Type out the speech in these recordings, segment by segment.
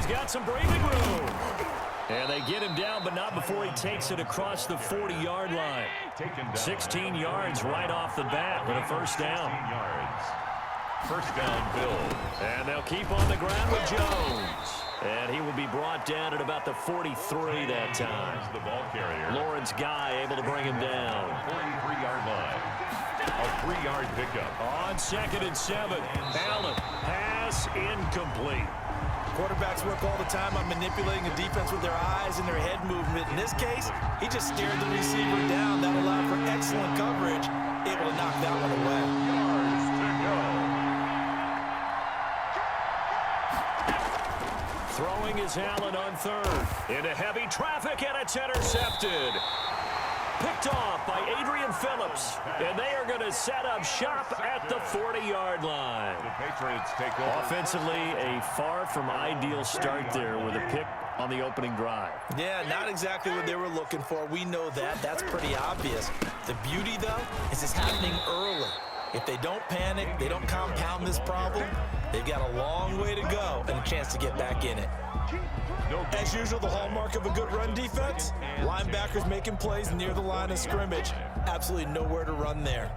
got some breathing room. And they get him down, but not before he takes it across the 40-yard line. 16 yards right off the bat with a first down. First down, Bills. And they'll keep on the ground with Jones. And he will be brought down at about the 43 that time. The ball carrier. Lawrence Guy able to bring him down. 43-yard line. A 3-yard pickup. On 2nd and 7. Allen. Pass incomplete. Quarterbacks work all the time on manipulating the defense with their eyes and their head movement. In this case, he just stared the receiver down. That allowed for excellent coverage. Able to knock that one away. Yards to go. Throwing is Allen on 3rd. Into heavy traffic, and it's intercepted. Picked off by Adrian Phillips. And they are going to set up shop at the 40-yard line. The Patriots take over. Offensively, a far from ideal start there with a pick on the opening drive. Yeah, not exactly what they were looking for. We know that. That's pretty obvious. The beauty, though, is it's happening early. If they don't panic, they don't compound this problem, they've got a long way to go and a chance to get back in it. As usual, the hallmark of a good run defense, linebackers making plays near the line of scrimmage. Absolutely nowhere to run there.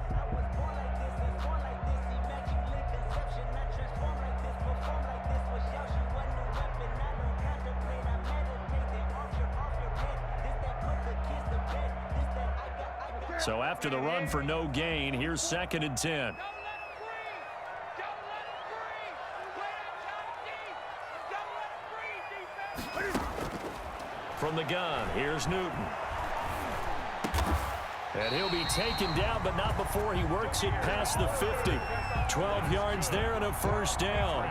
So after the run for no gain, here's 2nd and 10. From the gun, here's Newton. And he'll be taken down, but not before he works it past the 50. 12 yards there and a first down.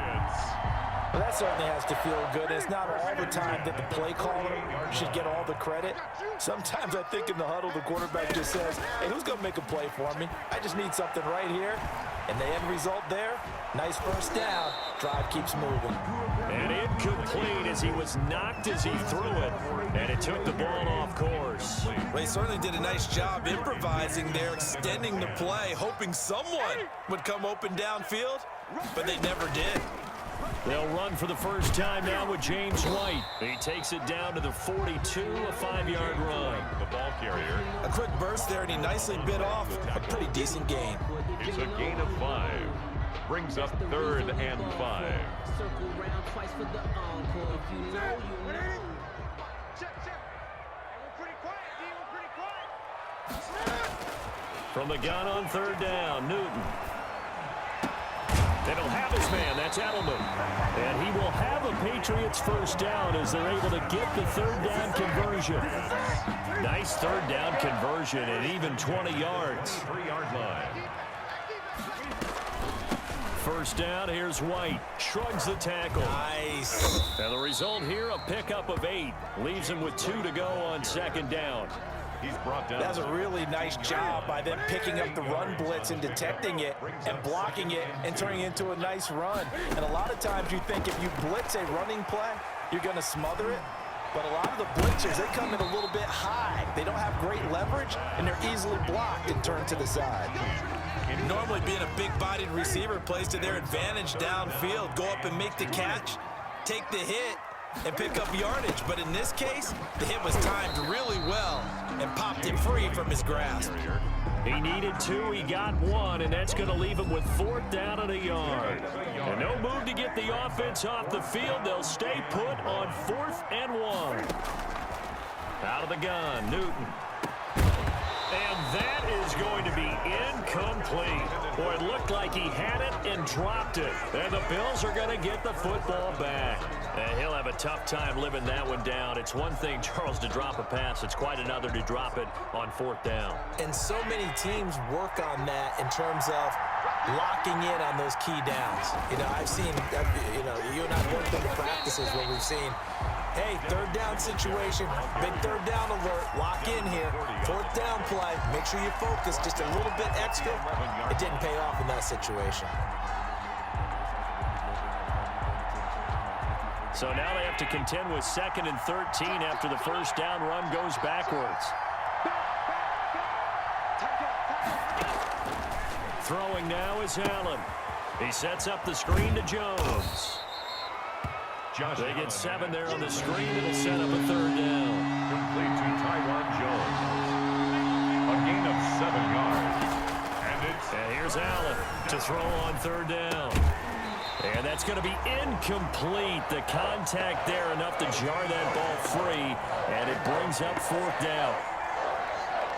Well, that certainly has to feel good. It's not all the time that the play caller should get all the credit. Sometimes I think in the huddle, the quarterback just says, hey, who's going to make a play for me? I just need something right here. And the end result there, nice first down. Drive keeps moving. And incomplete as he was knocked as he threw it. And it took the ball off course. Well, he certainly did a nice job improvising there, extending the play, hoping someone would come open downfield, but they never did. They'll run for the first time now with James White. He takes it down to the 42, a 5-yard run. The ball carrier. A quick burst there, and he nicely bit off a pretty decent gain. It's a gain of 5. Brings up 3rd and 5. From the gun on 3rd down, Newton. They don't have his man. That's Edelman. And he will have a Patriots first down as they're able to get the 3rd down conversion. Nice 3rd down conversion at even 20 yards. 3-yard line. First down, here's White. Shrugs the tackle. Nice. And the result here, a pickup of 8. Leaves him with 2 to go on 2nd down. He's brought down. That's a really nice job by them picking up the run blitz and detecting it and blocking it and turning it into a nice run. And a lot of times you think if you blitz a running play, you're going to smother it. But a lot of the blitzers, they come in a little bit high. They don't have great leverage, and they're easily blocked and turned to the side. Normally being a big-bodied receiver plays to their advantage downfield. Go up and make the catch, take the hit, and pick up yardage. But in this case, the hit was timed really well and popped him free from his grasp. He needed 2, he got 1, and that's going to leave him with 4th down and a yard. And no move to get the offense off the field. They'll stay put on 4th and 1. Out of the gun, Newton. And that is going to be incomplete. Boy, it looked like he had it and dropped it. And the Bills are going to get the football back. And he'll have a tough time living that one down. It's one thing, Charles, to drop a pass. It's quite another to drop it on 4th down. And so many teams work on that in terms of locking in on those key downs. You know, I've seen, you and I have worked on the practices where we've seen, hey, 3rd down situation, big 3rd down alert, lock in here, 4th down play, make sure you focus just a little bit extra. It didn't pay off in that situation. So now they have to contend with 2nd and 13 after the first down run goes backwards. Throwing now is Allen. He sets up the screen to Jones. Josh They get Allen. 7 there on the screen. It'll set up a 3rd down. Complete to Tyron Jones. A gain of 7 yards. And here's Allen to throw on 3rd down. And that's going to be incomplete. The contact there enough to jar that ball free. And it brings up 4th down.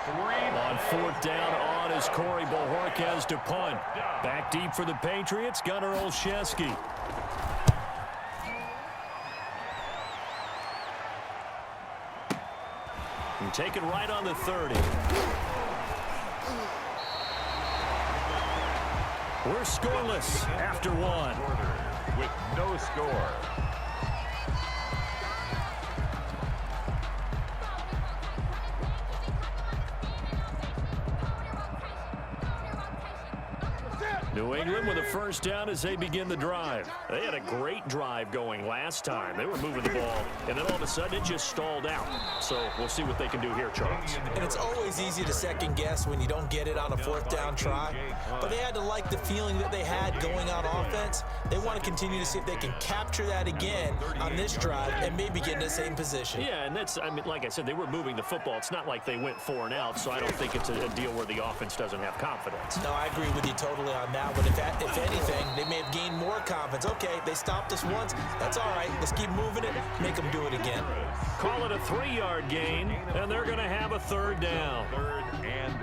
On 4th down on is Corey Bojorquez to punt. Back deep for the Patriots, Gunnar Olszewski. And take it right on the 30. We're scoreless after 1. With no score. New England with a 1st down as they begin the drive. They had a great drive going last time. They were moving the ball, and then all of a sudden it just stalled out. So we'll see what they can do here, Charles. And it's always easy to second guess when you don't get it on a 4th down try. But they had to like the feeling that they had going on offense. They want to continue to see if they can capture that again on this drive and maybe get in the same position. Yeah, and that's, I mean, like I said, they were moving the football. It's not like they went 4 and out, so I don't think it's a deal where the offense doesn't have confidence. No, I agree with you totally on that. But if anything, they may have gained more confidence. Okay, they stopped us once. That's all right. Let's keep moving it. Make them do it again. Call it a 3-yard gain, and they're going to have a 3rd down. 3rd and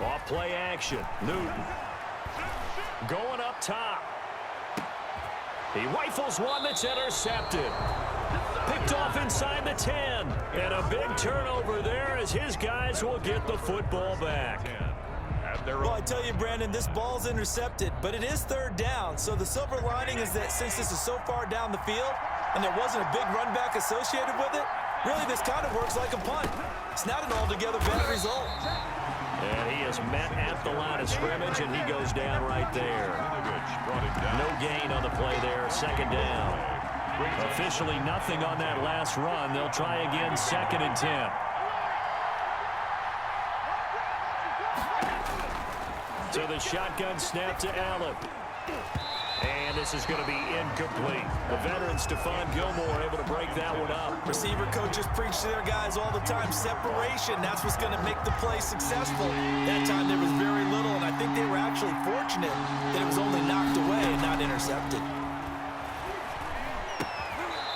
8. Off play action. Newton going up top. He rifles one that's intercepted. Picked off inside the 10. And a big turnover there as his guys will get the football back. Well, I tell you, Brandon, this ball's intercepted, but it is 3rd down. So the silver lining is that since this is so far down the field and there wasn't a big run back associated with it, really this kind of works like a punt. It's not an altogether bad result. And he is met at the line of scrimmage, and he goes down right there. No gain on the play there. 2nd down. Officially nothing on that last run. They'll try again 2nd and 10. So the shotgun snap to Allen. And this is going to be incomplete. The veteran Stephon Gilmore able to break that one up. Receiver coaches preach to their guys all the time. Separation, that's what's going to make the play successful. That time there was very little, and I think they were actually fortunate that it was only knocked away and not intercepted.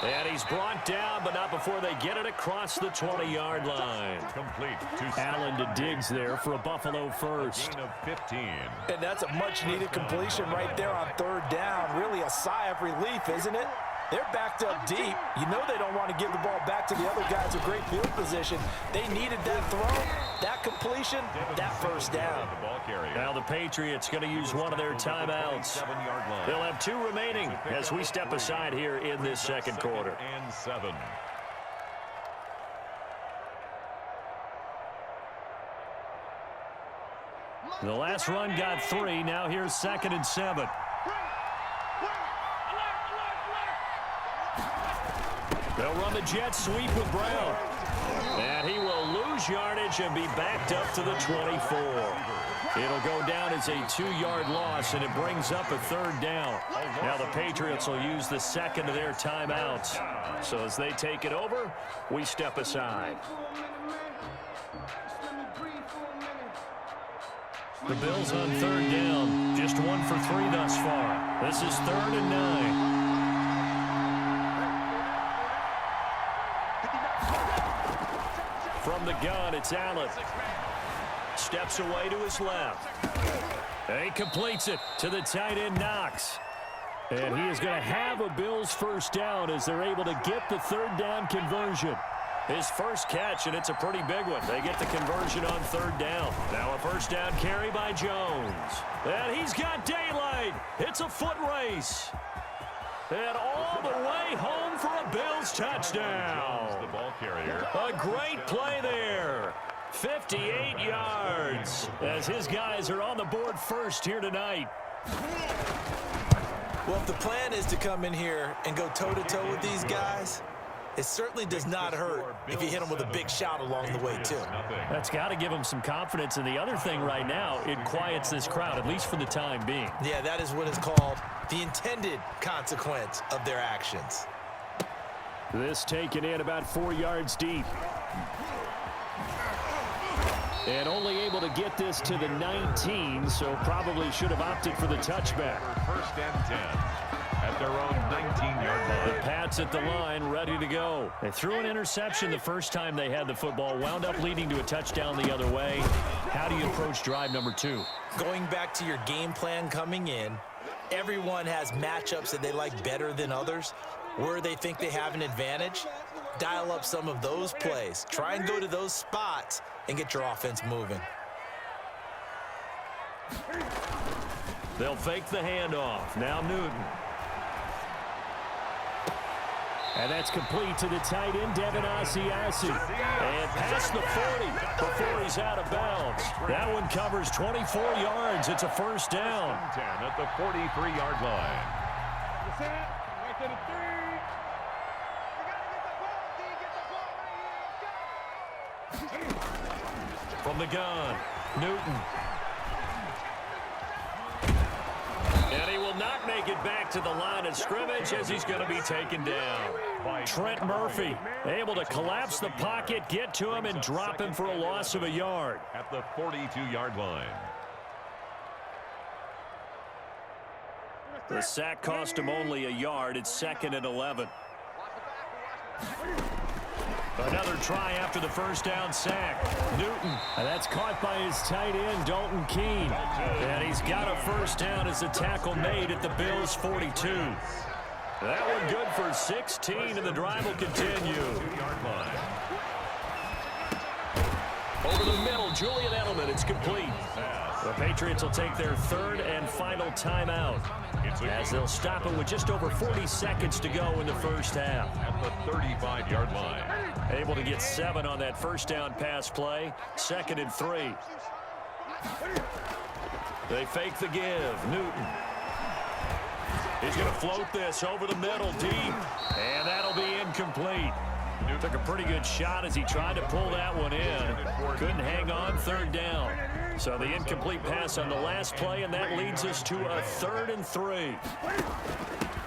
And he's brought down, but not before they get it across the 20-yard line. Complete to Allen to Diggs there for a Buffalo first. gain of 15. And that's a much-needed completion right there on 3rd down. Really a sigh of relief, isn't it? They're backed up deep. You know they don't want to give the ball back to the other guys with great field position. They needed that throw, that completion, that 1st down. Now the Patriots going to use one of their timeouts. They'll have 2 remaining as we step aside here in this 2nd quarter. And 7. The last run got 3. Now here's 2nd and 7. They'll run the jet sweep with Brown. And he will lose yardage and be backed up to the 24. It'll go down as a 2-yard loss, and it brings up a 3rd down. Now the Patriots will use the 2nd of their timeouts. So as they take it over, we step aside. The Bills on 3rd down. Just 1 for 3 thus far. This is 3rd and 9. From the gun, it's Allen. Steps away to his left. And he completes it to the tight end, Knox. And he is going to have a Bills 1st down as they're able to get the 3rd down conversion. His first catch, and it's a pretty big one. They get the conversion on 3rd down. Now a 1st down carry by Jones. And he's got daylight. It's a foot race. And all the way home for a Bills touchdown. The ball carrier. A great play there. 58 yards as his guys are on the board first here tonight. Well, if the plan is to come in here and go toe-to-toe with these guys, It certainly does not hurt if you hit him with a big shot along the way, too. That's got to give him some confidence. And the other thing right now, it quiets this crowd, at least for the time being. Yeah, that is what is called the intended consequence of their actions. This taken in about 4 yards deep. And only able to get this to the 19, so probably should have opted for the touchback. First and 10 at their own 19-yard line. The Pats at the line, ready to go. They threw an interception the first time they had the football, wound up leading to a touchdown the other way. How do you approach drive number 2? Going back to your game plan coming in, everyone has matchups that they like better than others. Where they think they have an advantage, dial up some of those plays. Try and go to those spots and get your offense moving. They'll fake the handoff. Now Newton. And that's complete to the tight end, Devin Asiasi. And past the 40 before he's out of bounds. That one covers 24 yards. It's a first down. 10 at the 43-yard line. From the gun, Newton. And he will not make it back to the line of scrimmage as he's going to be taken down. Trent Murphy able to collapse the pocket, get to him, and drop him for a loss of a yard. At the 42-yard line. The sack cost him only a yard. It's 2nd and 11. Another try after the first down sack. Newton, and that's caught by his tight end, Dalton Keene. And he's got a first down as the tackle made at the Bills' 42. That one good for 16, and the drive will continue. 2-yard line. Over the middle, Julian Edelman, it's complete. The Patriots will take their 3rd and final timeout as they'll stop it with just over 40 seconds to go in the first half. At the 35-yard line. Able to get 7 on that first down pass play. 2nd and 3. They fake the give. Newton. He's going to float this over the middle deep. And that'll be incomplete. Took a pretty good shot as he tried to pull that one in. Couldn't hang on, 3rd down. So the incomplete pass on the last play, and that leads us to a 3rd and 3.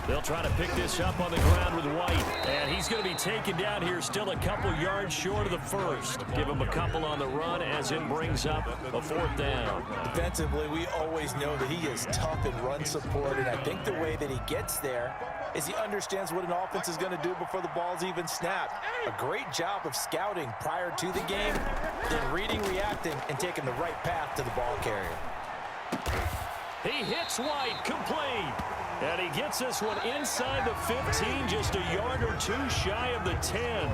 They'll try to pick this up on the ground with White. And he's going to be taken down here, still a couple yards short of the first. Give him a couple on the run as it brings up a 4th down. Defensively, we always know that he is tough in run support, and I think the way that he gets there is he understands what an offense is going to do before the ball's even snapped. A great job of scouting prior to the game, then reading, reacting, and taking the right path to the ball carrier. He hits White, complete. And he gets this one inside the 15, just a yard or 2 shy of the 10.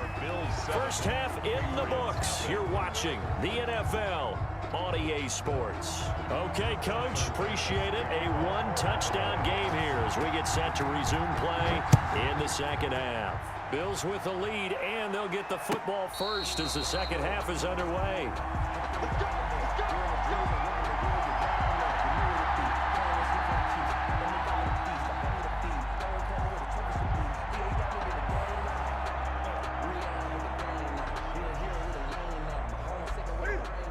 First half in the books. You're watching the NFL on EA Sports. Okay, Coach, appreciate it. A 1-touchdown game here as we get set to resume play in the second half. Bills with the lead, and they'll get the football first as the second half is underway.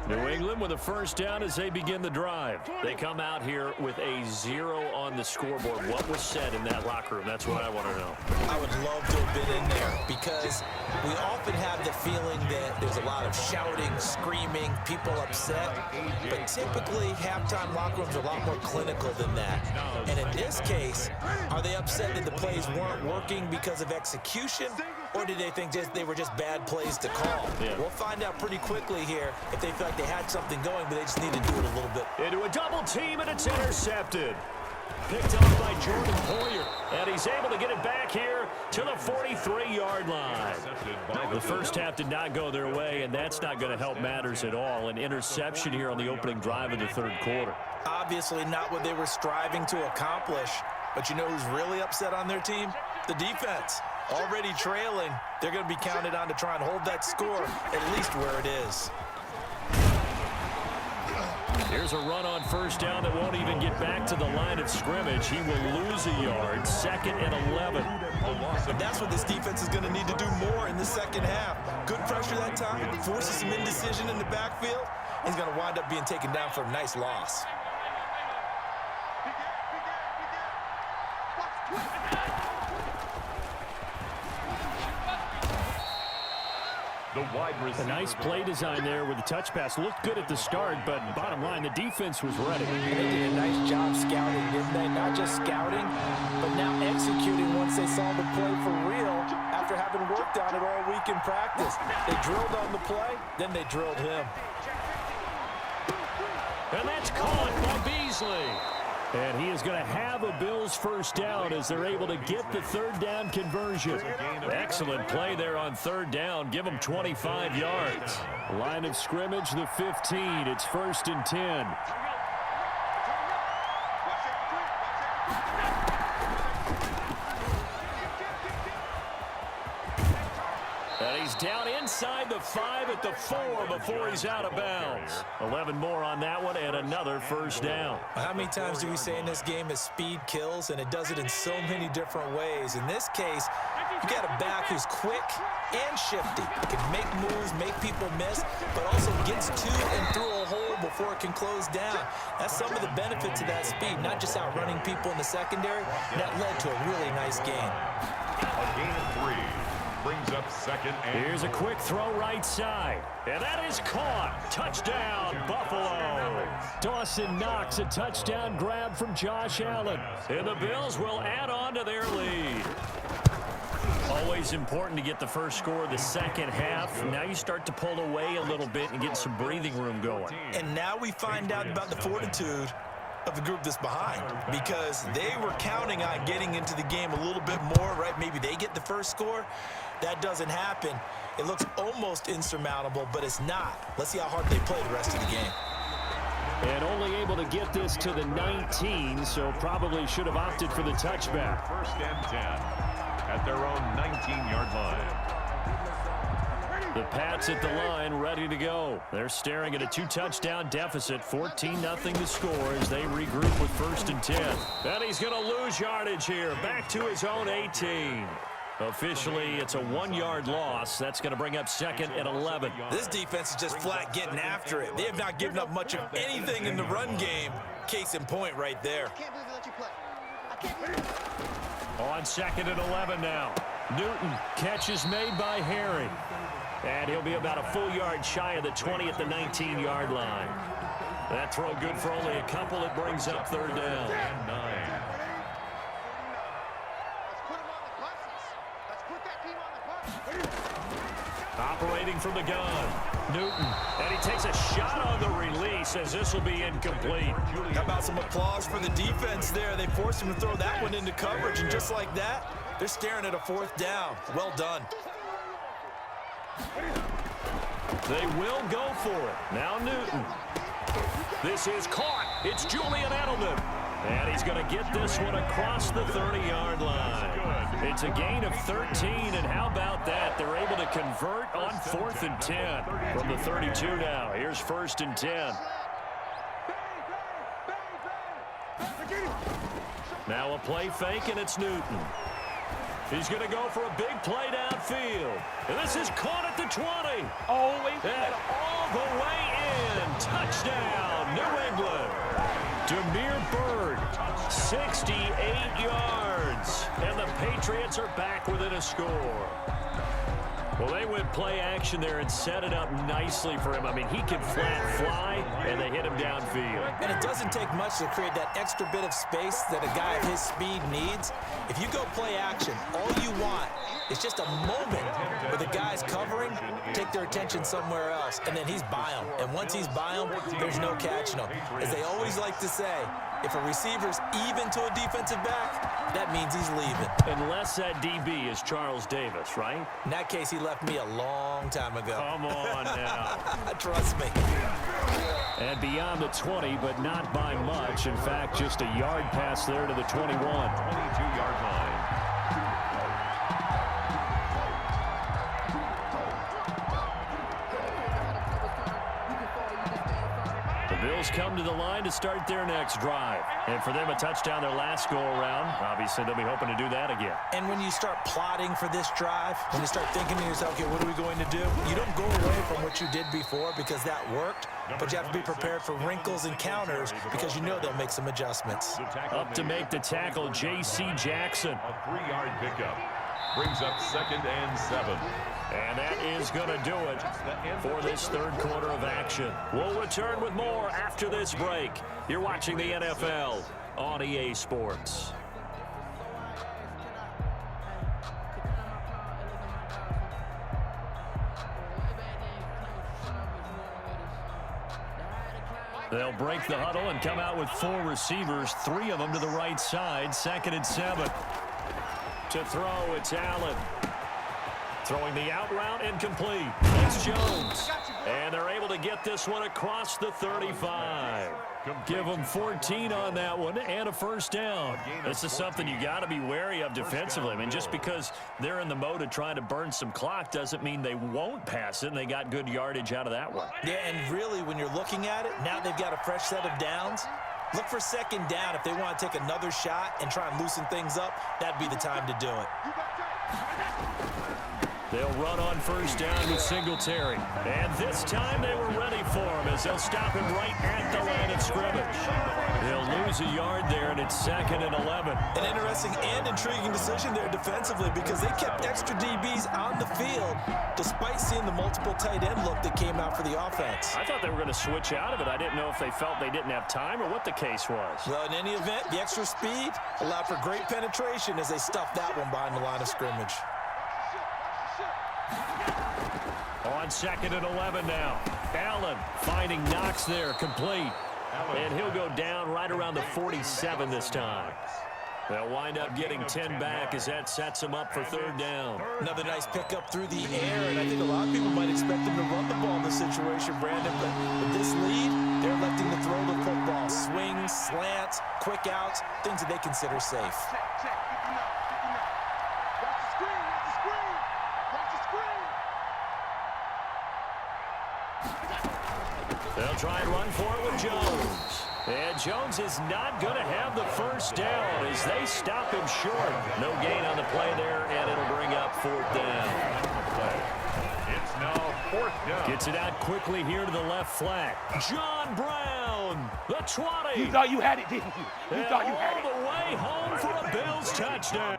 New England with a first down as they begin the drive. They come out here with a 0 on the scoreboard. What was said in that locker room? That's what I want to know. I would love to have been in there because we often have the feeling that there's a lot of shouting, screaming, people upset. But typically, halftime locker rooms are a lot more clinical than that. And in this case, are they upset that the plays weren't working because of execution? Or did they think they were just bad plays to call? Yeah. We'll find out pretty quickly here if they feel like they had something going, but they just need to do it a little bit. Into a double team, and it's intercepted. Picked off by Jordan Poyer. And he's able to get it back here to the 43-yard line. The first half did not go their way, and that's not going to help matters at all. An interception here on the opening drive of the 3rd quarter. Obviously not what they were striving to accomplish. But you know who's really upset on their team? The defense. Already trailing, they're going to be counted on to try and hold that score at least where it is. Here's a run on first down that won't even get back to the line of scrimmage. He will lose a yard. 2nd and 11. And that's what this defense is going to need to do more in the second half. Good pressure that time, forces some indecision in the backfield. He's going to wind up being taken down for a nice loss. A nice play design there with the touch pass. Looked good at the start, but bottom line, the defense was ready. And they did a nice job scouting, didn't they? Not just scouting, but now executing once they saw the play for real after having worked on it all week in practice. They drilled on the play, then they drilled him. And that's caught by Beasley. And he is going to have a Bills first down as they're able to get the third down conversion. Excellent play there on third down. Give them 25 yards. Line of scrimmage, the 15. It's 1st and 10. And he's down inside the 5 at the 4 before he's out of bounds. 11 more on that one and another first down. How many times do we say in this game that speed kills, and it does it in so many different ways? In this case, you got a back who's quick and shifty. Can make moves, make people miss, but also gets to and through a hole before it can close down. That's some of the benefits of that speed, not just outrunning people in the secondary. That led to a really nice game. A gain of 3. Brings up 2nd and Here's a quick throw right side. And that is caught. Touchdown, Buffalo. Dawson Knox, a touchdown grab from Josh Allen. And the Bills will add on to their lead. Always important to get the first score of the second half. Now you start to pull away a little bit and get some breathing room going. And now we find out about the fortitude of the group that's behind, because they were counting on getting into the game a little bit more, right? Maybe they get the first score. That doesn't happen. It looks almost insurmountable, but it's not. Let's see how hard they play the rest of the game. And only able to get this to the 19, so probably should have opted for the touchback. 1st and 10 at their own 19-yard line. The Pats at the line, ready to go. They're staring at a 2-touchdown deficit, 14-0 to score as they regroup with 1st and 10. And he's going to lose yardage here, back to his own 18. Officially, it's a 1-yard loss. That's going to bring up 2nd and 11. This defense is just flat getting after it. They have not given up much of anything in the run game. Case in point right there. On 2nd and 11 now. Newton, catch is made by Harry. And he'll be about a full yard shy of the 20 at the 19-yard line. That throw good for only a couple. It brings up 3rd down. 9. Operating from the gun, Newton, and he takes a shot on the release as this will be incomplete. How about some applause for the defense there? They forced him to throw that one into coverage, and just like that, they're staring at a 4th down. Well done. They will go for it. Now Newton. This is caught. It's Julian Edelman. And he's going to get this one across the 30-yard line. It's a gain of 13, and how about that? They're able to convert on 4th and 10 from the 32 now. Here's 1st and 10. Now a play fake, and it's Newton. He's going to go for a big play downfield. And this is caught at the 20. And all the way in. Touchdown, New England. Damiere Byrd, 68 yards. And the Patriots are back within a score. Well, they went play action there and set it up nicely for him. I mean, he can flat fly, and they hit him downfield. And it doesn't take much to create that extra bit of space that a guy of his speed needs. If you go play action, all you want is just a moment where the guy's covering, take their attention somewhere else, and then he's by him. And once he's by him, there's no catching him. As they always like to say, if a receiver's even to a defensive back, that means he's leaving. Unless that DB is Charles Davis, right? In that case, he left me a long time ago. Come on now. Trust me. And beyond the 20, but not by much. In fact, just a yard pass there to the 21. 22-yard line. The Bills come to the line to start their next drive. And for them, a touchdown their last go-around. Obviously, they'll be hoping to do that again. And when you start plotting for this drive, when you start thinking to yourself, okay, what are we going to do? You don't go away from what you did before because that worked, but you have to be prepared for wrinkles and counters because you know they'll make some adjustments. Up to make the tackle, J.C. Jackson. A 3-yard pickup. Brings up 2nd and 7. And that is going to do it for this third quarter of action. We'll return with more after this break. You're watching the NFL on EA Sports. They'll break the huddle and come out with 4 receivers, 3 of them to the right side. 2nd and 7. To throw, it's Allen. Throwing the out route, incomplete. It's Jones. And they're able to get this one across the 35. Give them 14 on that one and a first down. This is something you got to be wary of defensively. I mean, just because they're in the mode of trying to burn some clock doesn't mean they won't pass it, and they got good yardage out of that one. Yeah, and really, when you're looking at it, now they've got a fresh set of downs. Look for 2nd down. If they want to take another shot and try and loosen things up, that'd be the time to do it. They'll run on first down with Singletary. And this time they were ready for him as they'll stop him right at the line of scrimmage. They'll lose a yard there, and it's 2nd and 11. An interesting and intriguing decision there defensively because they kept extra DBs on the field despite seeing the multiple tight end look that came out for the offense. I thought they were going to switch out of it. I didn't know if they felt they didn't have time or what the case was. Well, in any event, the extra speed allowed for great penetration as they stuffed that one behind the line of scrimmage. On 2nd and 11 now. Allen finding Knox there, complete. And he'll go down right around the 47 this time. They'll wind up getting 10 back as that sets them up for 3rd down. Another nice pickup through the air, and I think a lot of people might expect them to run the ball in this situation, Brandon, but with this lead, they're electing to throw the football. Swings, slants, quick outs, things that they consider safe. They'll try and run for it with Jones. And Jones is not going to have the first down as they stop him short. No gain on the play there, and it'll bring up 4th down. It's now 4th down. Gets it out quickly here to the left flat. John Brown, the 20. You thought you had it, didn't you? You thought you had it. All the way home for a Bills touchdown.